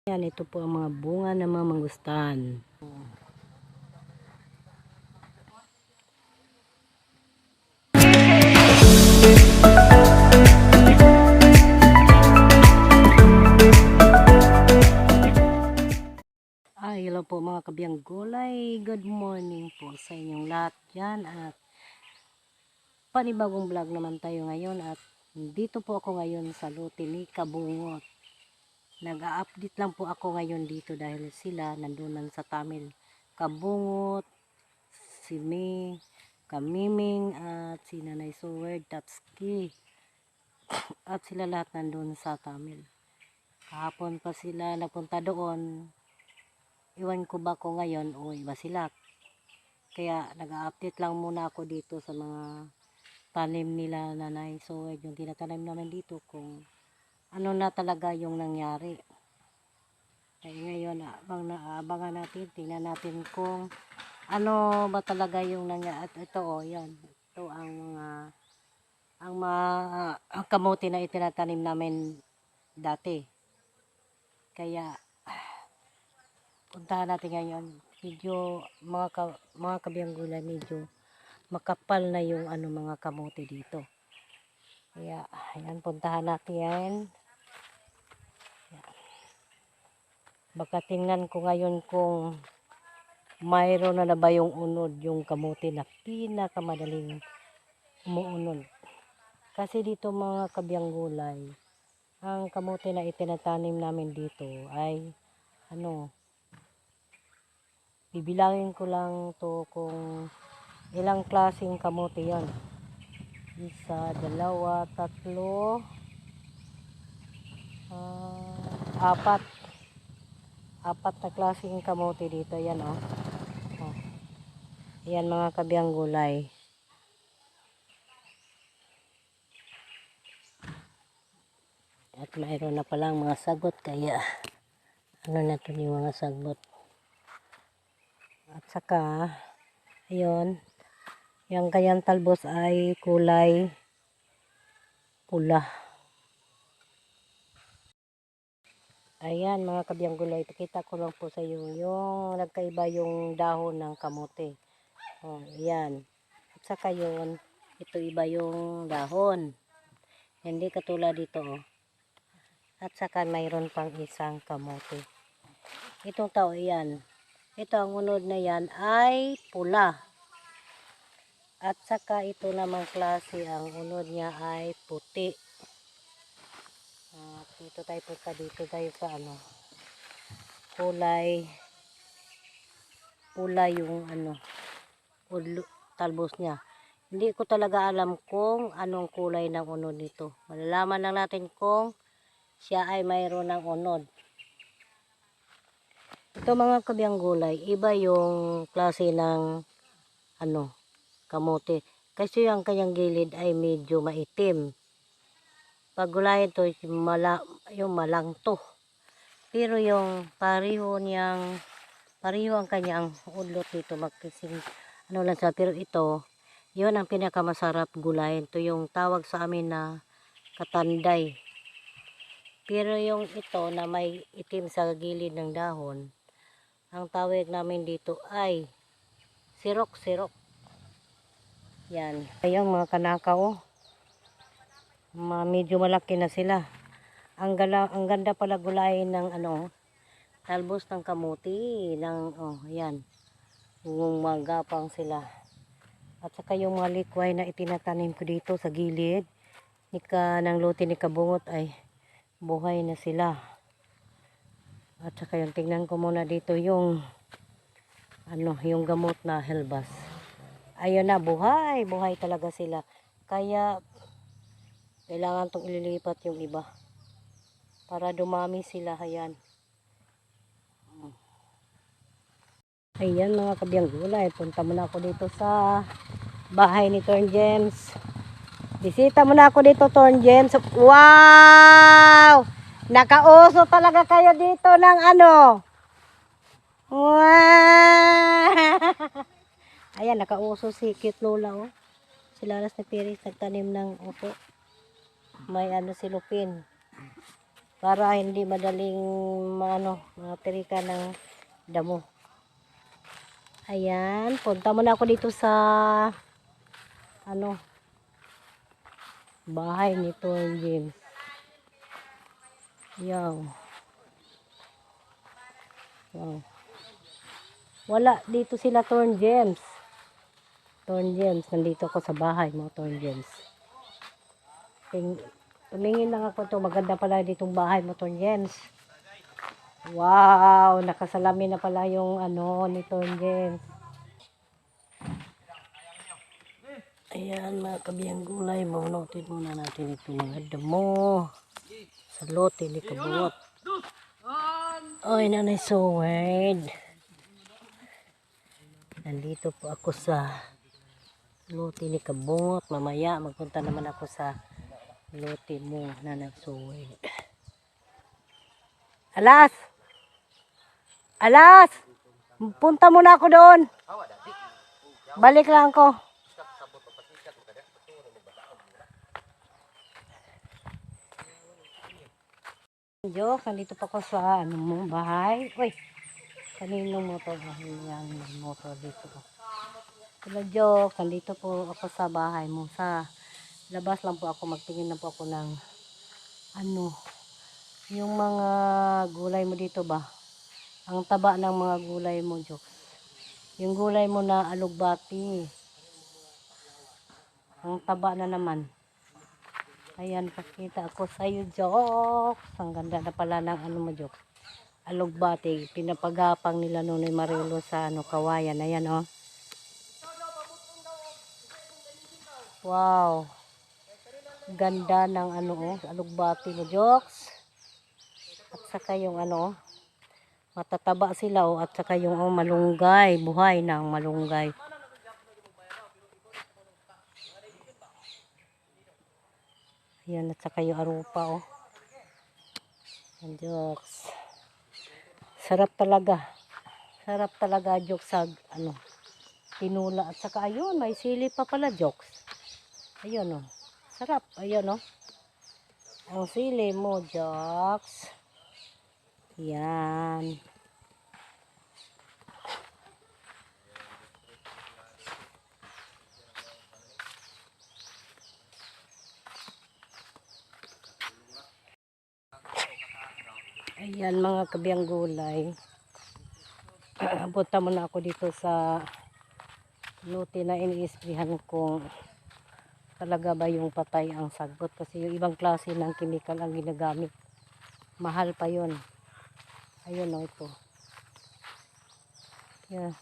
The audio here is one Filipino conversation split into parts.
Yan, ito po ang mga bunga ng mga mangustan. Hello po mga kabiyang gulay. Good morning po sa inyong lahat dyan. At panibagong vlog naman tayo ngayon. At dito po ako ngayon sa lote ni Kabungot. Nag-a-update lang po ako ngayon dito dahil sila nandunan sa Tamil. Kabungot, si May, Kamiming, at si Nanay Suwerd, Tatski. At sila lahat nandun sa Tamil. Kahapon pa sila napunta doon. Iwan ko ba ko ngayon o iba sila. Kaya nag-update lang muna ako dito sa mga tanim nila Nanay Suwerd. Yung tinatanim namin dito kung ano na talaga yung nangyari. Kaya ngayon abangan natin. Tingnan natin kung ano ba talaga yung nangyari. At ito yan. Ito ang kamote na itinatanim namin dati. Kaya puntahan natin ngayon. Medyo mga kabiyang gulay, medyo makapal na yung mga kamote dito. Kaya ayan, puntahan natin yan. Baka tingnan ko ngayon kung mayroon na ba yung unod, yung kamote na pinakamadaling umuunod. Kasi dito mga kabiyang gulay, ang kamote na itinatanim namin dito ay bibilangin ko lang to kung ilang klaseng kamote yon. Isa, dalawa, tatlo, apat na klaseng kamote dito. Yan yan mga kabiyang gulay. At mayroon na palang mga sagot, kaya na to yung mga sagot. At saka ayun, yung kanyang talbos ay kulay pula. Ayan mga kabiyang gulay, pakita ko lang po sa iyo yung nagkaiba yung dahon ng kamote. Ayan. At saka yun, ito iba yung dahon. Hindi katulad dito At saka mayroon pang isang kamote. Itong tao yan. Ito ang unod na yan ay pula. At saka ito namang klase, ang unod niya ay puti. Dito tayo punta, dito tayo sa kulay pula yung talbos niya. Hindi ko talaga alam kung anong kulay ng unod nito. Malalaman lang natin kung siya ay mayroon ng unod. Ito mga kabiyang gulay, iba yung klase ng kamote. Kasi yung kanyang gilid ay medyo maitim. Pag gulayin to, yung malangto. Pero yung pareho ang kanyang udlot dito, magkising lang sa. Pero ito, yun ang pinakamasarap gulayin. Ito yung tawag sa amin na katanday. Pero yung ito na may itim sa gilid ng dahon, ang tawag namin dito ay sirok-sirok. Yan. Ayun mga kanakaw. Medyo malaki na sila. Ang ganda pala gulayin ng talbos ng kamuti. Yan. Magapang sila. At saka yung mga likway na itinatanim ko dito sa gilid ng lote ni Kabungot ay buhay na sila. At saka yung tingnan ko muna dito yung yung gamot na helbas. Ayun na, buhay talaga sila. Kaya kailangan tong ililipat yung iba para dumami sila. Ayan. Ayan mga kabiyang gulay, punta muna ako dito sa bahay ni Torn James. Bisita muna ako dito, Torn James. Wow! Nakauso talaga kayo dito ng Wow! Ayan, nakauso si cute Lola Si Laras na Piris nagtanim ng upo. May si Lupin. para hindi madaling matirika ng damo. Ayan, punta muna ako dito sa bahay ni Torn James. Wow. Wala dito sila Torn James. Torn James, nandito ako sa bahay mo, Torn James. Tumingin lang ako to, maganda pala ditong bahay mo, Torn James. Wow, nakasalamin na pala yung ni Torn James. Ayan mga kabiyang gulay, maunutin muna natin itong mga damo sa lote ni Kabungot. Oy, Nanay Sowed. Nandito po ako sa lote ni Kabungot. Mamaya magpunta naman ako sa lote mo, Nanay Sowed. Alas! Alas! Punta muna ako doon. Balik lang ako. Joke, nandito pa ako sa bahay. Uy, kaninong motor? Yung motor dito. Hello, Joke, nandito po ako sa bahay mo. Sa labas lang po ako, magtingin na po ako ng yung mga gulay mo dito ba? Ang taba ng mga gulay mo, Joke. Yung gulay mo na alugbati. Ang taba na naman. Ayan, pakita ako sa iyo, Joke. Ang ganda na pala ng mo, Joke. Alugbati. Pinapagapang nila noon ni Marilo sa kawayan. Ayan, oh. Wow. Ganda ng alugbati mo, Jokes. At saka yung matataba sila, oh. At saka yung malunggay. Buhay ng malunggay. Ayan, at saka yung arupa, oh. Ayan, Jokes. Sarap talaga. Sarap talaga, Jokes, sa tinula. At saka, ayun, may sili pa pala, Jokes. Ayun, oh. Sarap. Ayun, oh. Ang sili mo, Jokes. Yan. Ayan mga kabiyang gulay. Punta muna ako dito sa lote na iniisprihan kung talaga ba yung patay ang sagbot. Kasi yung ibang klase ng chemical ang ginagamit. Mahal pa yun. Ayun o, ito. Yeah.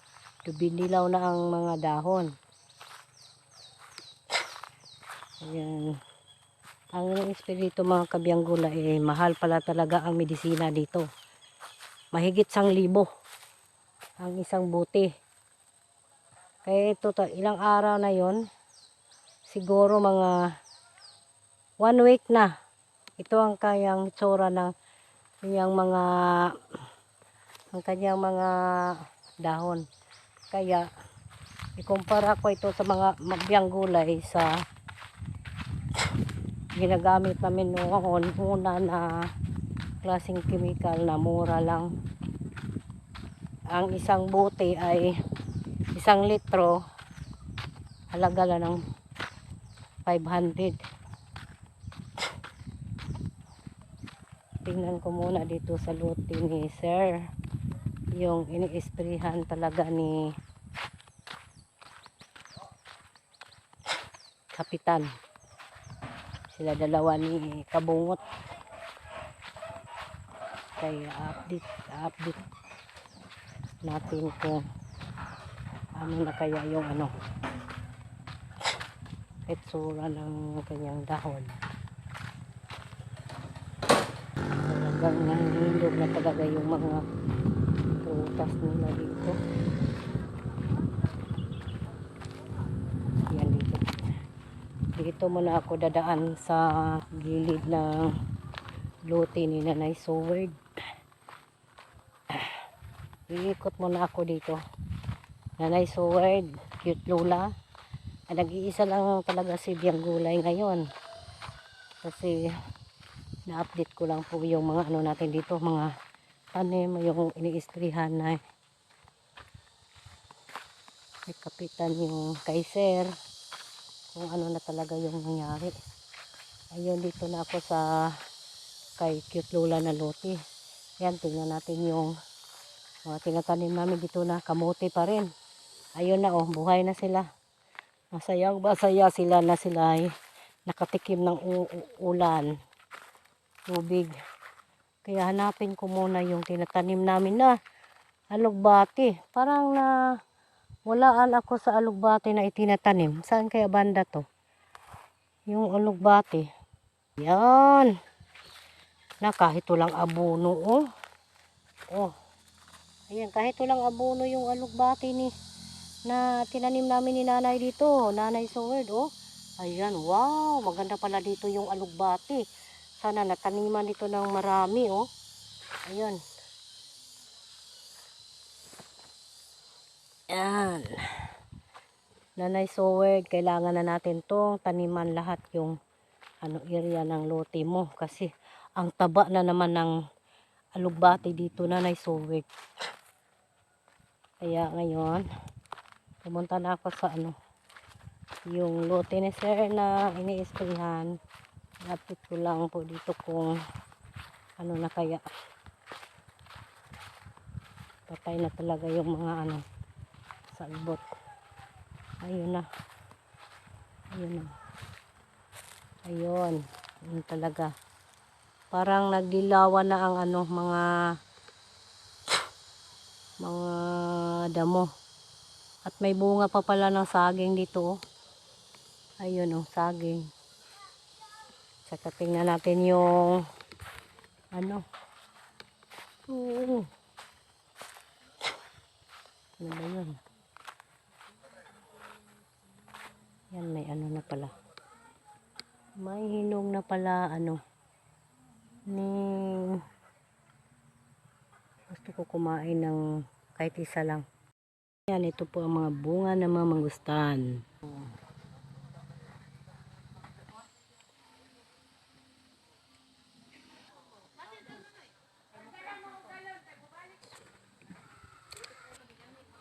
Dubililaw na ang mga dahon. Ayan. Ang iniispri dito mga kabiyang gulay, mahal pala talaga ang medisina dito. Mahigit 1,000 ang isang buti. Kaya ito, ilang araw na yon, siguro mga 1 week na. Ito ang kanyang tsura ng kanyang mga dahon. Kaya ikumpara ko ito sa mga mabiyang gulay sa ginagamit namin noon una na klaseng chemical na mura lang. Ang isang bote ay 1 litro, halaga lang ng 500. Tingnan ko muna dito sa lote ni Sir yung iniisprihan talaga ni Kapitan. Sila dalawa ni Kabungot. Kaya update natin kung ano na kaya yung itsura ng kanyang dahon. Talagang nahihilog na talaga yung mga prutas nila dito. Yan dito. Dito muna ako dadaan sa gilid ng lote ni Nanay Sowed. Iikot muna ako dito. Nanay Sowed, cute Lola. Nag-iisa lang talaga si biyang gulay ngayon. Kasi Na-update ko lang po yung mga ano natin dito, mga tanim, yung iniistrihan na may kapitan yung kaiser, kung ano na talaga yung nangyari. Ayun, dito na ako sa kay Cute Lola na lote. Yan, tingnan natin yung mga tinatanim namin dito na kamote pa rin. Ayun na, oh, buhay na sila. Masaya sila na sila ay nakatikim ng ulan, tubig. Kaya hanapin ko muna yung tinatanim namin na alugbati. Parang na walaan ako sa alugbati na itinatanim. Saan kaya banda to? Yung alugbati. Yan. Na kahit walang abono, oh. Oh. Ayan, kahit walang abono yung alugbati ni na tinanim namin ni nanay dito. Nanay Soward, oh. Ayan, wow. Maganda pala dito yung alugbati. Sana nataniman dito ng marami, oh. Ayan. Ayan. Nanay Soward, kailangan na natin tong taniman lahat yung ano area ng lote mo. Kasi ang taba na naman ng alugbati dito, Nanay Soward. Kaya ngayon, pumunta na ako sa ano, yung lote ni sir na iniistrihan. Update ko lang po dito kung ano na kaya. Patay na talaga yung mga ano, salbot. Ayun na. Ayun na. Ayun. Ayun talaga. Parang nagdilawan na ang ano, mga damo. At may bunga pa pala ng saging dito, oh. Ayun, oh, saging. Saka tingnan natin yung ano. Ano ba yun? Yan, may ano na pala. May hinog na pala, ano. Gusto ko kumain ng kahit isa lang. Yan, ito po ang mga bunga ng mga mangustan.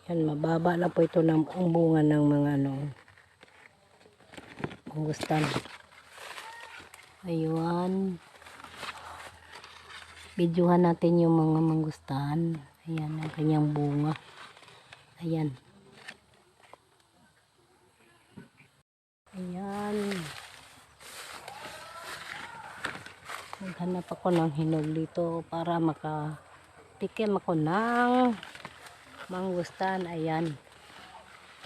Yan, mababa lang po ito ng ang bunga ng mga ano, mangustan. Ayun. Videohan natin yung mga mangustan. Ayan, ang kanyang bunga. Ayan. Ayan. Maghanap ako ng hinog dito para makatikim ako ng mangustan. Ayan.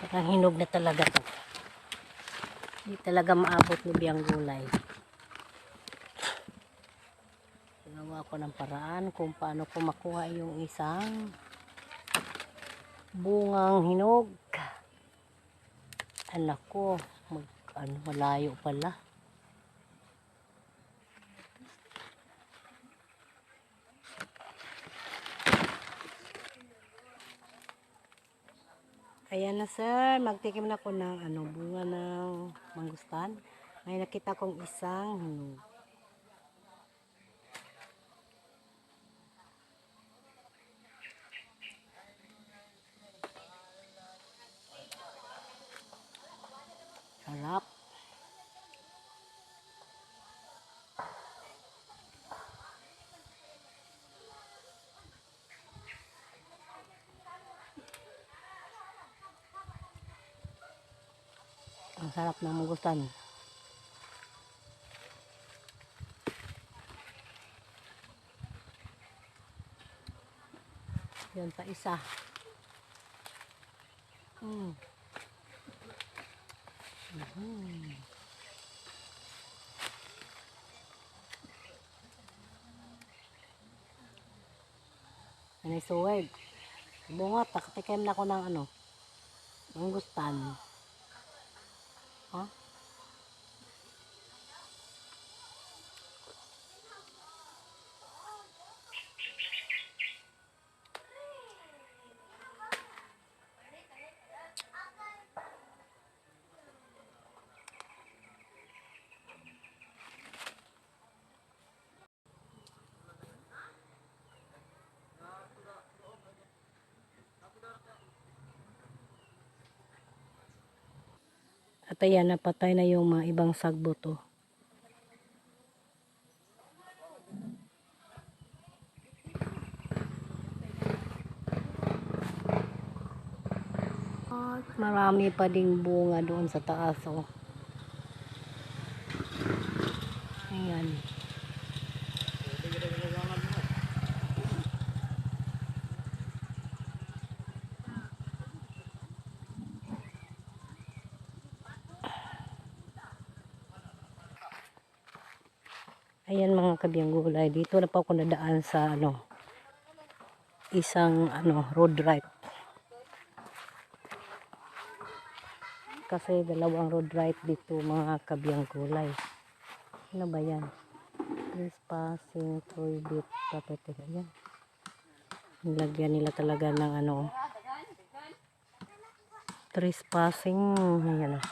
Parang hinog na talaga to. Hindi talaga maabot ni biyang gulay. Ginawa ko ng paraan kung paano ko makuha yung isang bungang hinog. Anak ko, malayo pala. Ayan na sir, magtikim na ko ng ano, bunga ng mangustan. May nakita kong isang hinog. Sarap. Ang sarap ng mangustan. Yan pa isa. Anay suwag. Bungot, nakatikim na ko ng ano, mangustan. Ha? At ayan, napatay na yung mga ibang sagbot oh. At marami pa ding bunga doon sa taas oh. Ayan. Ayan mga kabiyang gulay, dito na pa ako nadaan sa isang road right. Kasi dalawang road right dito mga kabiyang gulay. Ano ba yan? Trespassing, prohibit, property. Ayan. Nilagyan nila talaga ng trespassing. Ayan oh.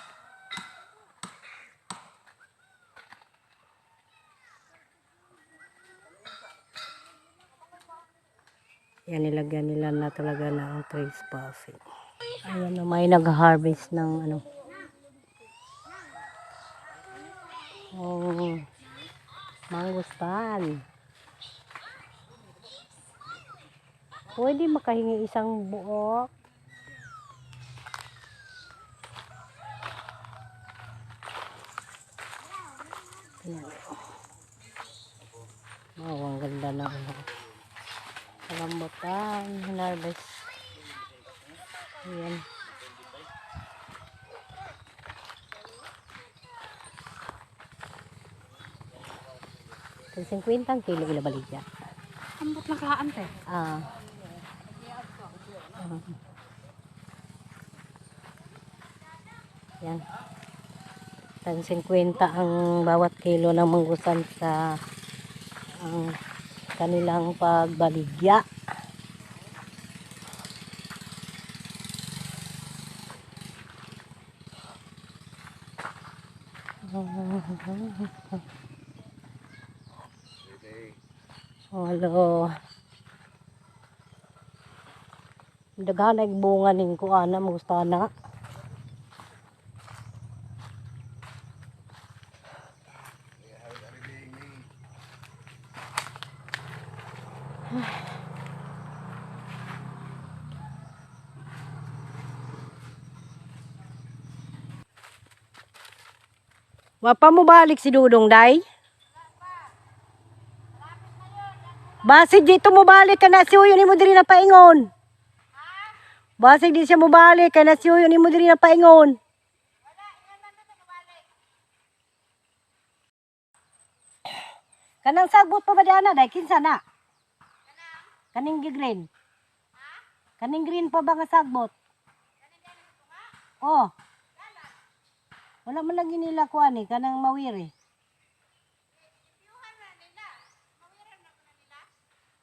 Yan, nilagyan nila na talaga ng trespassing. Ayan o, may nag-harvest ng mangustan. Pwede makahingi isang buok. Ayan. Oh, ang ganda ng rambutan, harvest. Ayan. Kung 50 ang kilo ilabaligya. Ambot na kaan te. Yan. Tag 50 ang bawat kilo ng manggusan sa kanilang pagbaligya. Hello. Daghanay bunga ning kuana mustana. Wapa mo balik si Dudong, day? Basig dito mo balik ka na si Uyo ni mo diri na paingon. Basig di siya mo balik ka na si Uyo ni mo diri na paingon. Kanang sagbot pa ba diana day kinsa na? Kaning green. Kaning green pa ba nga sagbot? Oh. Wala man lagi nila kuan eh kanang mawiri.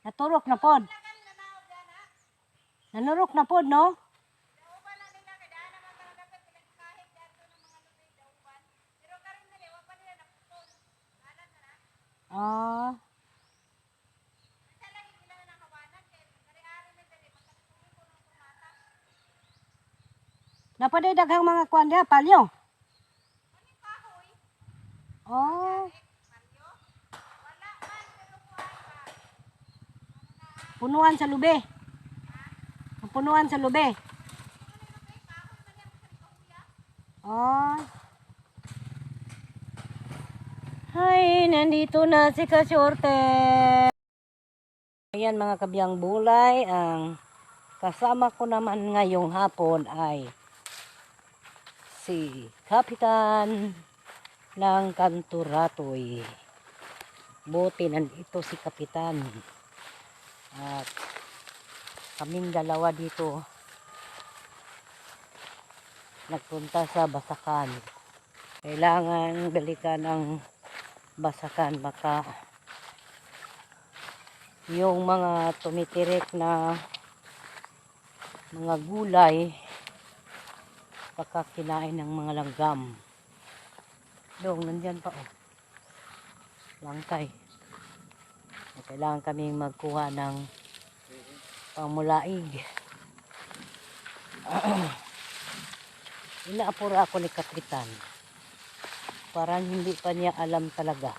Naturok na pod. Nanurok na pod no? Ah. Napaday daghang mga kuan dia palyo. Oh. Punuan sa lube. Punuan sa lube. Oh. Ay, nandito na si Kasorte. Ayan mga kabiyang bulay, ang kasama ko naman ngayong hapon ay si Kapitan ng Kanturatoy. Buti nandito si Kapitan. At kaming dalawa dito nagpunta sa Basakan. Kailangan balikan ang Basakan baka yung mga tumitirik na mga gulay baka kinain ng mga langgam. Dong, nandyan pa oh. Langkay. Kailangan kaming magkuha ng pamulaig. inaapura ako ni Kapitan. Parang hindi pa niya alam talaga.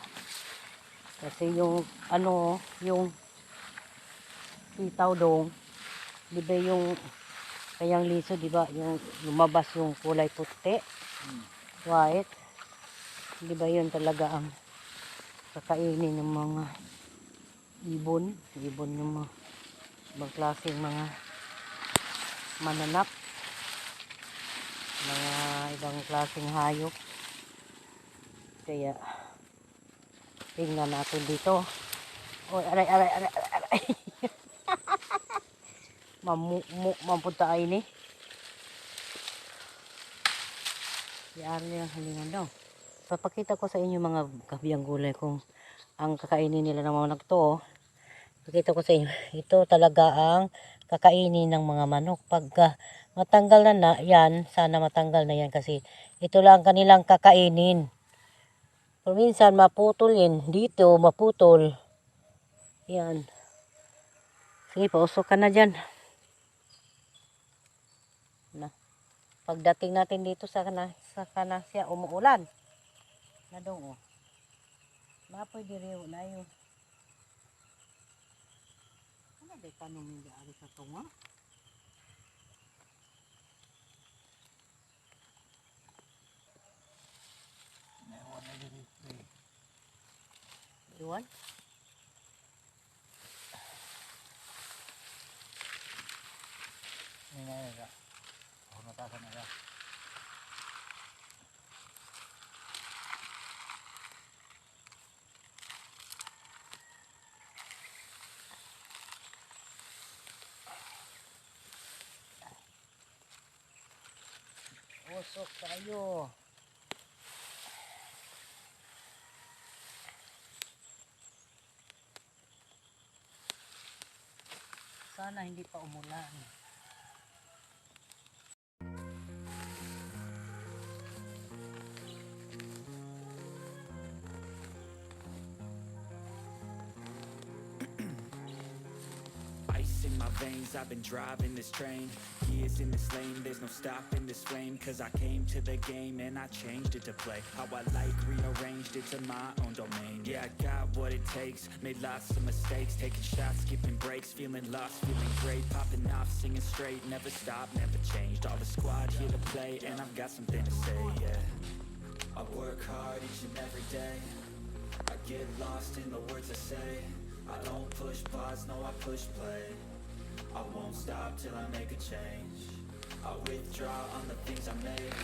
Kasi yung yung sitaw dong, di ba yung kayang liso, di ba? Yung lumabas yung kulay puti, white. Di ba yun talaga ang kakainin ng mga ibon. Ibon yung mga ibang klaseng mga mananap. Mga ibang klaseng hayop. Kaya tingnan natin dito. Oy, aray, aray, aray, aray, aray. Mapunta ay ni. Yan yung halingan daw. Papakita ko sa inyo mga kabiyang gulay kung ang kakainin nila ng mga manok to. Pakita ko sa inyo. Ito talaga ang kakainin ng mga manok. Pagka matanggal na yan, sana matanggal na yan kasi ito lang kanilang kakainin. Kung minsan maputol yan. Dito maputol. Yan. Sige, pausok ka na dyan. Na. Pagdating natin dito sa kanasya, umuulan. Na dong, oh. Mapoy diriw na yun. Ano ba tanong hindi ari sa tunga? Iwan? Ini nga ka. Ako natasan na ka. Usok tayo. Sana hindi pa umulan. Ice in my veins, I've been driving this train. Years in this lane, there's no stopping this flame. Cause I came to the game and I changed it to play how I like, rearranged it to my own domain. Yeah, I got what it takes, made lots of mistakes. Taking shots, skipping breaks, feeling lost, feeling great. Popping off, singing straight, never stopped, never changed. All the squad here to play and I've got something to say, yeah. I work hard each and every day. I get lost in the words I say. I don't push pause, no I push play. I won't stop till I make a change. I withdraw on the things I make.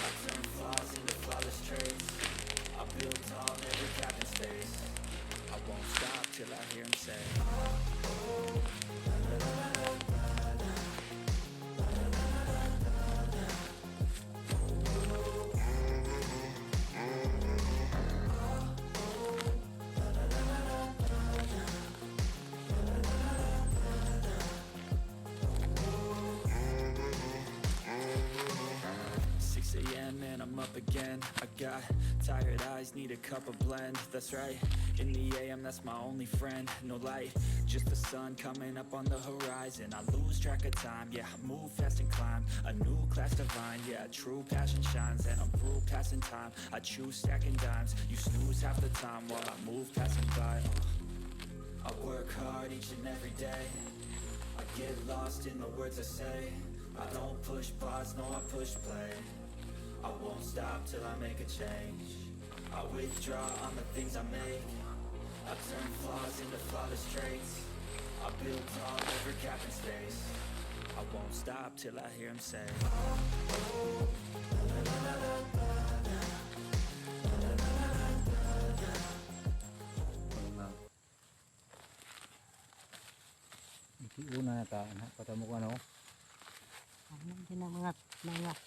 I turn flaws into flawless traits. I build tall, never cap in space. I won't stop till I hear him say and I'm up again. I got tired eyes, need a cup of blend. That's right, in the AM, that's my only friend. No light, just the sun coming up on the horizon. I lose track of time, yeah, I move fast and climb. A new class divine, yeah, true passion shines. And I'm through passing time, I choose stacking dimes. You snooze half the time while I move passing by. I work hard each and every day. I get lost in the words I say. I don't push pause, no I push play. I won't stop till I make a change. I withdraw on the things I make. I turn flaws into flawless traits. I build tall, never cap in space. I won't stop till I hear him say Ikiuna na ta. Patamo ko ano? Ano din ang mga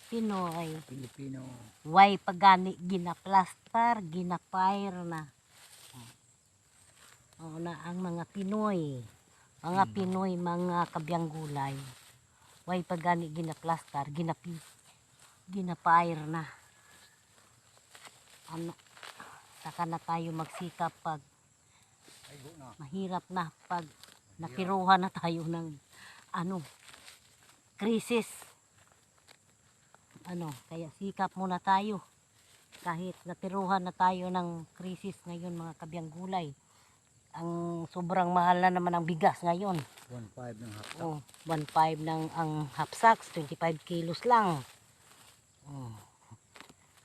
Pinoy. Pilipino. Way pagani ginaplastar, ginapire na. O na ang mga Pinoy. Mga Pinoy, mga kabiyang gulay. Way pagani ginaplastar, ginapire na. Ano, saka na tayo magsikap pag Ay, go na. mahirap na pag napiruhan na tayo ng krisis. kaya sikap muna tayo. Kahit natiruhan na tayo ng krisis ngayon mga kabiyang gulay. Ang sobrang mahal na naman ang bigas ngayon. 1.5 ng hapta. 1.5 ng ang half sacks, 25 kilos lang.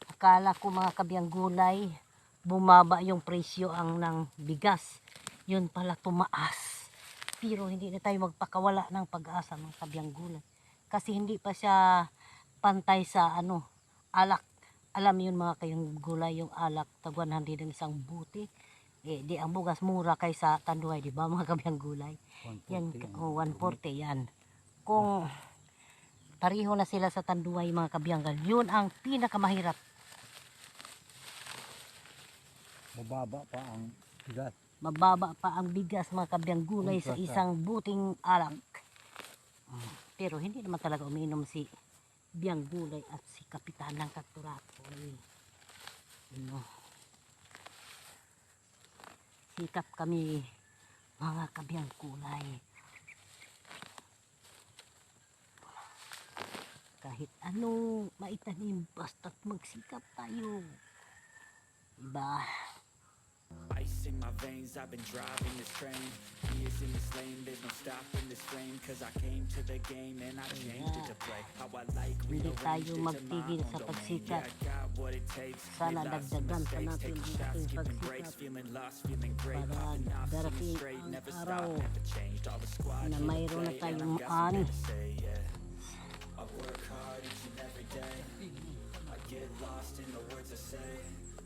Akala ko mga kabiyang gulay, bumaba yung presyo ang ng bigas. Yun pala tumaas. Pero hindi na tayo magpakawala ng pag-asa mga kabiyang gulay. Kasi hindi pa siya pantay sa alak. Alam yun mga kayong gulay, yung alak, tag 100 ang isang buti. Di ang bugas mura kaysa tanduay, di ba mga kabiyang gulay? 140 Yan, ang 140 yan. Kung pareho na sila sa tanduay mga kabiyang gulay, yun ang pinakamahirap. mababa pa ang bigas. Mababa pa ang bigas mga kabiyang gulay sa Kontra sa- isang buting alak. Pero hindi naman talaga umiinom si biyang gulay at si kapitan ng Katurapoy. Sikap kami mga kabiyang gulay. Kahit ano maitanim, basta't magsikap tayo. Diba? Ice in my veins, I've been driving this train. Years in this lane, there's no stopping this flame. Cause I came to the game and I changed it to play how I like, Hindi rearranged tayo it to my magtigil own sa domain. pagsikat. Yeah, I got what it takes. Sana Made lots of dagdagan pa mistakes, natin taking ang shots, ating skipping pagsikat breaks, feeling lost, feeling great, para popping off, seeing darating straight, ang never araw stop, never changed. All the squad na here to mayroon na play, and tayong I've got something ani. to say, yeah. I work hard each and every day. I get lost in the words I say.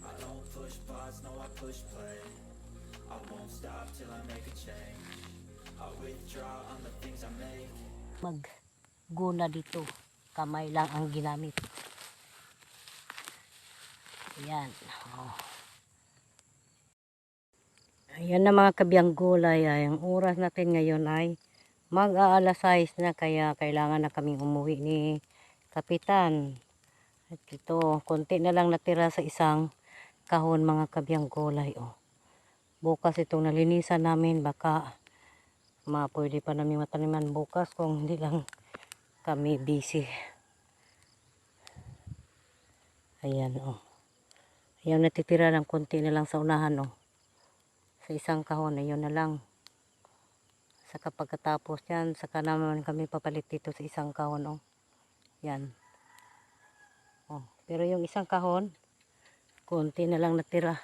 I don't push pause, no I push play. I won't stop till I make a change. I withdraw on the things I make. Magguna dito, kamay lang ang ginamit. Ayan. Ayan na mga kabiyang gulay. Ang oras natin ngayon ay mag-aalas 6 na, kaya kailangan na kaming umuwi ni kapitan. At ito, konti na lang natira sa isang kahon mga kabiyang gulay. Bukas itong nalinisan namin, baka pwede pa namin mataniman bukas kung hindi lang kami busy. Ayan Ayan, natitira ng konti na lang sa unahan sa isang kahon. Ayun na lang. Saka pagkatapos yan, saka naman kami papalit dito sa isang kahon. Yan. Pero yung isang kahon, konti na lang natira.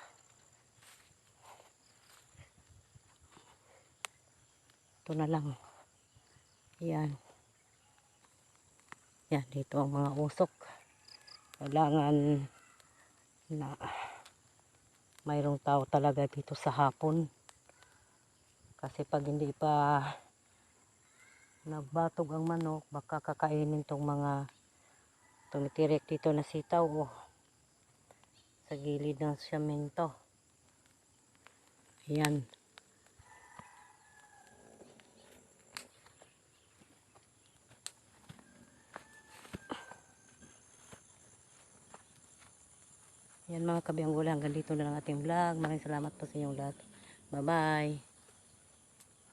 Ito na lang. Yan. Yan, dito ang mga usok. Kailangan na mayroong tao talaga dito sa hapon. Kasi pag hindi pa nagbatog ang manok, baka kakainin tong mga tumitirik dito na sitaw sa gilid ng semento. Ayan. Yan mga kabiyang gulay, hanggang dito na lang ating vlog. Maraming salamat po sa inyong lahat. Bye bye.